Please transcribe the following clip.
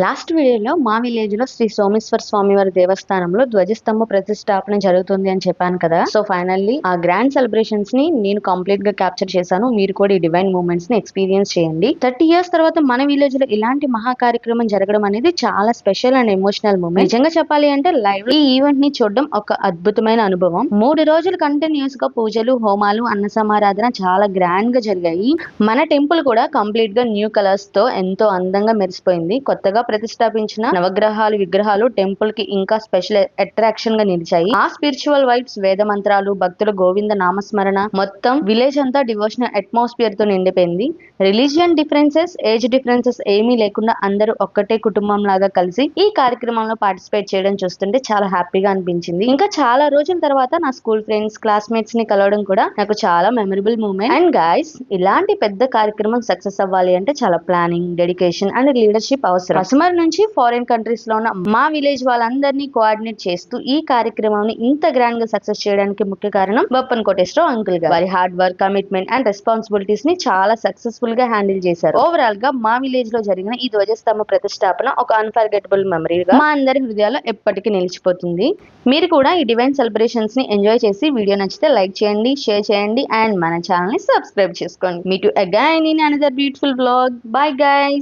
Last వీడియోలో మా village లో శ్రీ సోమేశ్వర స్వామి వారి దేవస్థానంలో ధ్వజస్తంభ ప్రతిష్టాపన జరుగుతుంది అని చెప్పాను కదా. సో ఫైనల్లీ ఆ గ్రాండ్ సెలబ్రేషన్స్ ని నేను కంప్లీట్ గా క్యాప్చర్ చేశాను. మీరు కూడా ఈ డివైన్ మూమెంట్స్ ని ఎక్స్పీరియన్స్ చేయండి. 30 years తర్వాత మన విలేజ్ లో ఇలాంటి మహా కార్యక్రమం జరగడం అనేది చాలా స్పెషల్ అండ్ ఎమోషనల్ మూమెంట్. నిజంగా చెప్పాలి అంటే లైవ్ ఈ ఈవెంట్ ని చూడడం ఒక అద్భుతమైన అనుభవం. 3 రోజులు కంటిన్యూస్ గా పూజలు, హోమాలు, అన్న సమారాధన చాలా గ్రాండ్ గా జరిగాయి. మన టెంపుల్ కూడా కంప్లీట్ గా న్యూ కలర్స్ తో ఎంతో అందంగా మెరిసిపోయింది. కొత్తగా ప్రతిష్టాపించిన నవగ్రహాలు, విగ్రహాలు టెంపుల్ కి ఇంకా స్పెషల్ అట్రాక్షన్ గా నిలిచాయి. ఆ స్పిరిచువల్ వైబ్స్, వేద మంత్రాలు, భక్తుల గోవింద నామస్మరణ, మొత్తం విలేజ్ అంతా డివోషనల్ అట్మాస్ఫియర్ తో నిండిపోయింది. రిలీజియన్ డిఫరెన్సెస్, ఏజ్ డిఫరెన్సెస్ ఏమీ లేకుండా అందరూ ఒక్కటే కుటుంబం లాగా కలిసి ఈ కార్యక్రమంలో పార్టిసిపేట్ చేయడం చూస్తుంటే చాలా హ్యాపీగా అనిపించింది. ఇంకా చాలా రోజుల తర్వాత నా స్కూల్ ఫ్రెండ్స్, క్లాస్మేట్స్ ని కలవడం కూడా నాకు చాలా మెమరబుల్ మూమెంట్. అండ్ గైస్, ఇలాంటి పెద్ద కార్యక్రమం సక్సెస్ అవ్వాలి అంటే చాలా ప్లానింగ్, డెడికేషన్ అండ్ లీడర్షిప్ అవసరం. కస్టమర్ నుంచి ఫారిన్ కంట్రీస్ లో ఉన్న మా విలేజ్ వాళ్ళందరినీ కోఆర్డినేట్ చేస్తూ ఈ కార్యక్రమాన్ని ఇంత గ్రాండ్ గా సక్సెస్ చేయడానికి ముఖ్య కారణం బొప్పన్ కోటేశ్వరరావు అంకుల్ గారు. వారి hard work, commitment and responsibilities ని చాలా సక్సెస్ఫుల్ గా హ్యాండిల్ చేశారు. ఓవరాల్ గా మా విలేజ్ లో జరిగిన ఈ ధ్వజస్తంభ ప్రతిష్టాపన ఒక అన్ఫర్గెటబుల్ మెమరీగా మా అందరి హృదయాల్లో ఎప్పటికీ నిలిచిపోతుంది. మీరు కూడా ఈ డివైన్ సెలబ్రేషన్స్ ని ఎంజాయ్ చేసి వీడియో నచ్చితే లైక్ చేయండి, షేర్ చేయండి అండ్ మన ఛానల్ ని సబ్స్క్రైబ్ చేసుకోండి. Meet you again in another beautiful vlog. Bye guys.